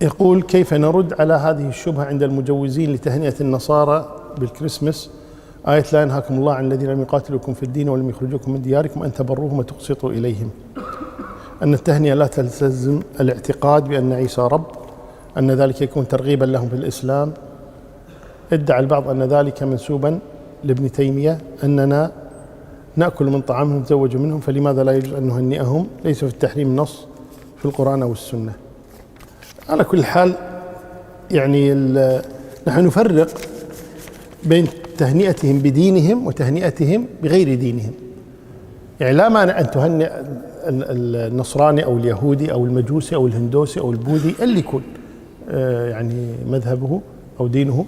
يقول: كيف نرد على هذه الشبهة عند المجوزين لتهنئة النصارى بالكريسماس؟ آية: لا ينهاكم الله عن الذين لم يقاتلوكم في الدين ولم يخرجوكم من دياركم أن تبروهم وتقسطوا إليهم. أن التهنئة لا تلتزم الاعتقاد بأن عيسى رب، أن ذلك يكون ترغيبا لهم في الإسلام. ادعى البعض أن ذلك منسوبا لابن تيمية، أننا نأكل من طعامهم نتزوج منهم، فلماذا لا يجوز أن نهنئهم؟ ليس في التحريم نص في القرآن أو السنة. على كل حال يعني نحن نفرق بين تهنئتهم بدينهم وتهنئتهم بغير دينهم. يعني لا مانع أن تهنئ النصراني أو اليهودي أو المجوسي أو الهندوسي أو البوذي اللي يكون يعني مذهبه أو دينه،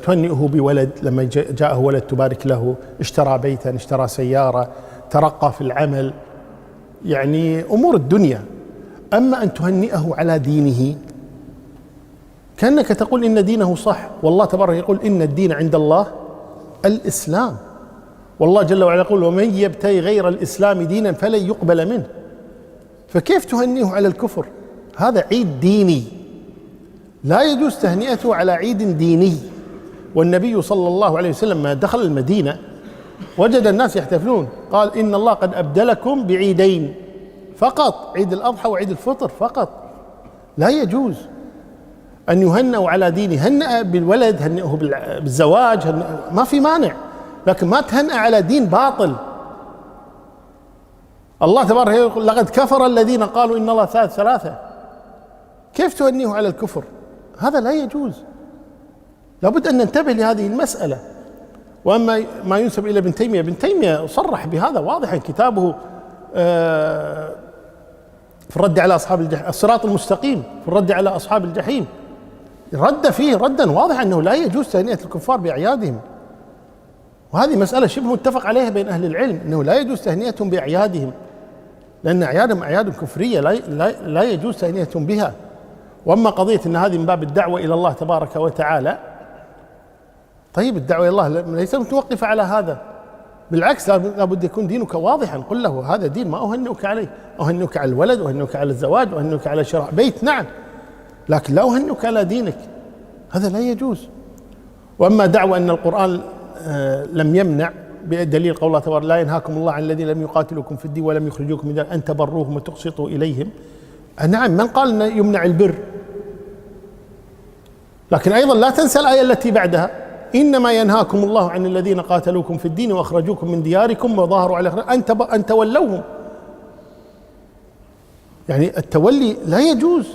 تهنئه بولد، لما جاءه ولد تبارك له، اشترى بيتا، اشترى سيارة، ترقى في العمل، يعني أمور الدنيا. أما أن تهنئه على دينه كأنك تقول إن دينه صح، والله تبارك يقول إن الدين عند الله الإسلام، والله جل وعلا يقول: ومن يبتغي غير الإسلام دينا فلن يقبل منه. فكيف تهنئه على الكفر؟ هذا عيد ديني، لا يجوز تهنئته على عيد ديني. والنبي صلى الله عليه وسلم ما دخل المدينة وجد الناس يحتفلون، قال: إن الله قد أبدلكم بعيدين فقط، عيد الأضحى وعيد الفطر فقط. لا يجوز أن يهنئوا على دينه. هنأ بالولد، هنئه بالزواج، ما في مانع، لكن ما تهنأ على دين باطل. الله تبارك يقول: لقد كفر الذين قالوا إن الله ثالث ثلاثة. كيف تهنئه على الكفر؟ هذا لا يجوز. لابد أن ننتبه لهذه المسألة. وأما ما ينسب إلى ابن تيمية، ابن تيمية صرح بهذا واضحا، كتابه في الرد على أصحاب الجحيم، الصراط المستقيم في الرد على أصحاب الجحيم، رد فيه ردا واضحا أنه لا يجوز تهنئة الكفار بأعيادهم. وهذه مسألة شبه متفق عليها بين أهل العلم، أنه لا يجوز تهنئتهم بأعيادهم، لأن أعيادهم أعياد كفرية لا يجوز تهنئتهم بها. وأما قضية أن هذه من باب الدعوة إلى الله تبارك وتعالى، طيب الدعوة إلى الله ليس متوقفة على هذا، بالعكس لابد يكون دينك واضحا. قل له: هذا دين ما أهنئك عليه، أهنئك على الولد، وأهنئك على الزواج، وأهنئك على شراء بيت، نعم، لكن لا أهنئك على دينك، هذا لا يجوز. وأما دعوة أن القرآن لم يمنع، بدليل قول الله تبارك: لا ينهاكم الله عن الذين لم يقاتلوكم في الدين ولم يخرجوكم من دياركم أن تبروهم وتقسطوا إليهم. نعم، من قال أن يمنع البر؟ لكن أيضا لا تنسى الآية التي بعدها: إنما ينهاكم الله عن الذين قاتلوكم في الدين وأخرجوكم من دياركم وظاهروا على أن تولوهم. يعني التولي لا يجوز.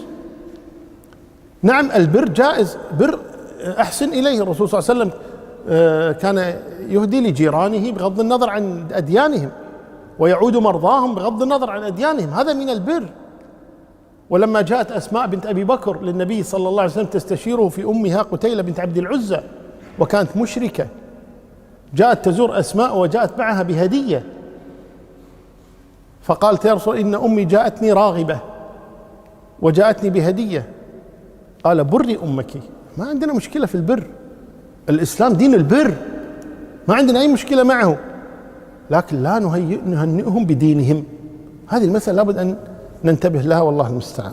نعم، البر جائز، بر أحسن إليه. الرسول صلى الله عليه وسلم كان يهدي لجيرانه بغض النظر عن أديانهم، ويعود مرضاهم بغض النظر عن أديانهم، هذا من البر. ولما جاءت أسماء بنت أبي بكر للنبي صلى الله عليه وسلم تستشيره في أمها قتيلة بنت عبد العزى وكانت مشركة، جاءت تزور أسماء وجاءت معها بهدية، فقالت: يا رسول إن أمي جاءتني راغبة وجاءتني بهدية. قال: بري أمك، ما عندنا مشكلة في البر، الإسلام دين البر، ما عندنا أي مشكلة معه، لكن لا نهنئهم بدينهم. هذه المسألة لابد أن ننتبه لها، والله المستعان.